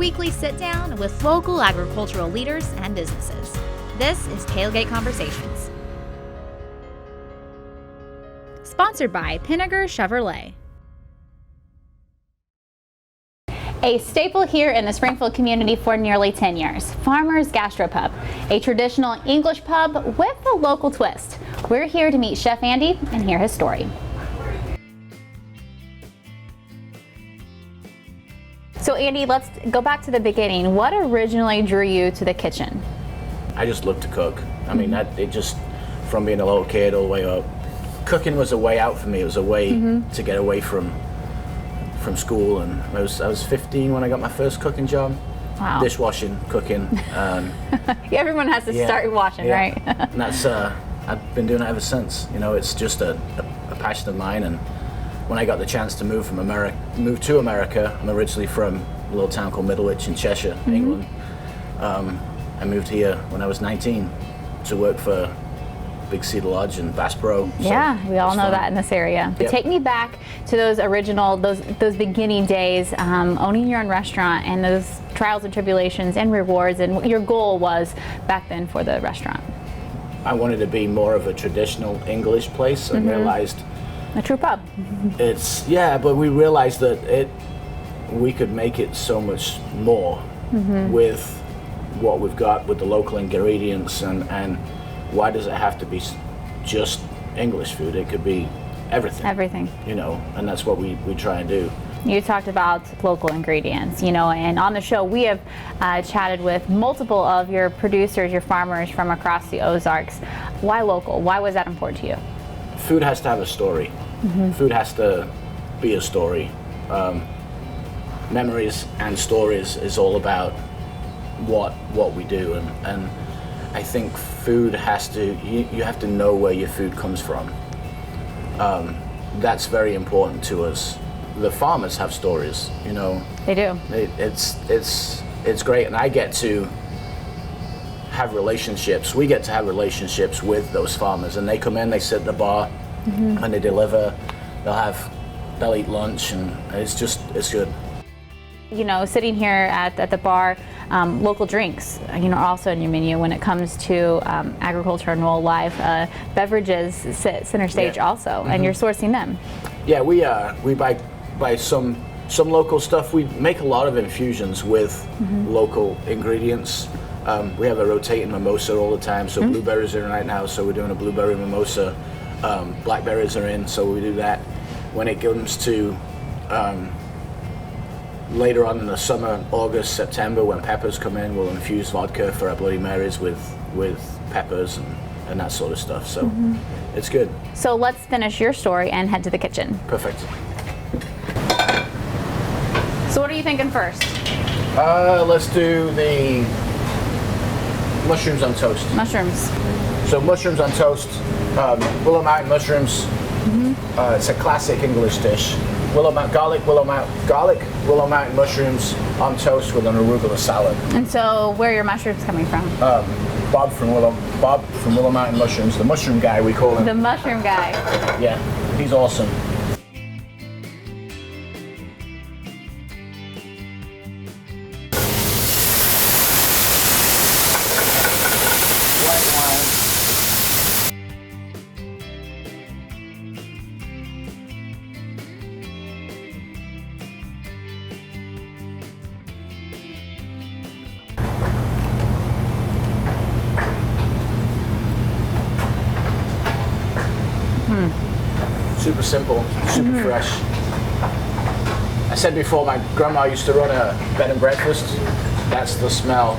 weekly sit-down with local agricultural leaders and businesses. This is Tailgate Conversations. Sponsored by Pinnaker Chevrolet. A staple here in the Springfield community for nearly 10 years, Farmer's Gastropub, a traditional English pub with a local twist. We're here to meet Chef Andy and hear his story. So Andy, let's go back to the beginning. What originally drew you to the kitchen? I just loved to cook. I mean, it just, from being a little kid all the way up, cooking was a way out for me. It was a way to get away from school. And I was 15 when I got my first cooking job. Wow. Dishwashing, cooking. Everyone has to start washing, right? And that's, I've been doing it ever since. You know, it's just a passion of mine. And when I got the chance to move to America, I'm originally from a little town called Middlewich in Cheshire, England. I moved here when I was 19 to work for Big Cedar Lodge and Bass Pro. Yeah, we all know that in this area. But take me back to those original, those beginning days, owning your own restaurant and those trials and tribulations and rewards, and what your goal was back then for the restaurant. I wanted to be more of a traditional English place and realized a true pub. But we realized that we could make it so much more with what we've got with the local ingredients, and why does it have to be just English food? It could be everything. Everything. You know, and that's what we try and do. You talked about local ingredients, you know, and on the show we have chatted with multiple of your producers, your farmers from across the Ozarks. Why local? Why was that important to you? Food has to have a story. Food has to be a story. Memories and stories is all about what we do, and I think food has to, you have to know where your food comes from. That's very important to us. The farmers have stories, you know. They do. It's great, and I get to have relationships. We get to have relationships with those farmers, and they come in, they sit at the bar, and they deliver. They'll eat lunch, and it's good. You know, sitting here at the bar, local drinks, you know, are also in your menu when it comes to agriculture and rural life. Beverages sit center stage also, and you're sourcing them. Yeah, we buy some local stuff. We make a lot of infusions with local ingredients. We have a rotating mimosa all the time, so blueberries are in right now, so we're doing a blueberry mimosa. Blackberries are in, so we do that. When it comes to later on in the summer, August, September, when peppers come in, we'll infuse vodka for our Bloody Marys with peppers and that sort of stuff. So it's good. So let's finish your story and head to the kitchen. Perfect. So what are you thinking first? Let's do the mushrooms on toast. Mushrooms. So mushrooms on toast, willow mountain mushrooms. It's a classic English dish. Garlic, willow mountain mushrooms on toast with an arugula salad. And so, where are your mushrooms coming from? Bob from Willow Mountain Mushrooms, the mushroom guy we call him. The mushroom guy. Yeah, he's awesome. Super simple, super fresh. I said before, my grandma used to run a bed and breakfast. That's the smell.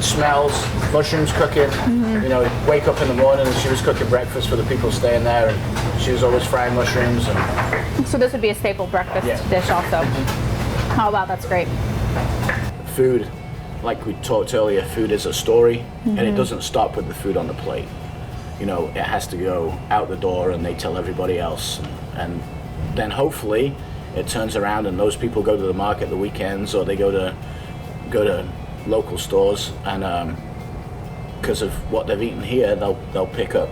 Smells, mushrooms cooking. You know, wake up in the morning and she was cooking breakfast for the people staying there, and she was always frying mushrooms. And so this would be a staple breakfast dish also. How about that's great. Food, like we talked earlier, food is a story, and it doesn't stop with the food on the plate. You know, it has to go out the door and they tell everybody else, and then hopefully it turns around and those people go to the market the weekends, or they go to local stores, and because of what they've eaten here, they'll pick up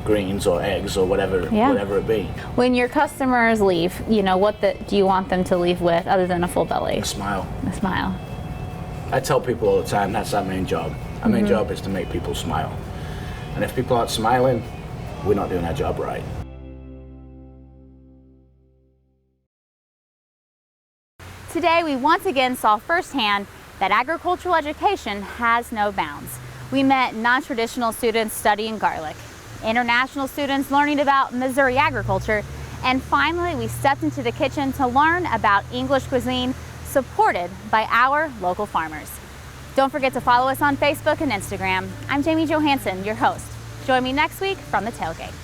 greens or eggs or whatever it be. When your customers leave, you know, do you want them to leave with other than a full belly? A smile. A smile. I tell people all the time, that's our main job. Our main job is to make people smile. And if people aren't smiling, we're not doing our job right. Today, we once again saw firsthand that agricultural education has no bounds. We met non-traditional students studying garlic, international students learning about Missouri agriculture, and finally, we stepped into the kitchen to learn about English cuisine supported by our local farmers. Don't forget to follow us on Facebook and Instagram. I'm Jamie Johansson, your host. Join me next week from the Tailgate.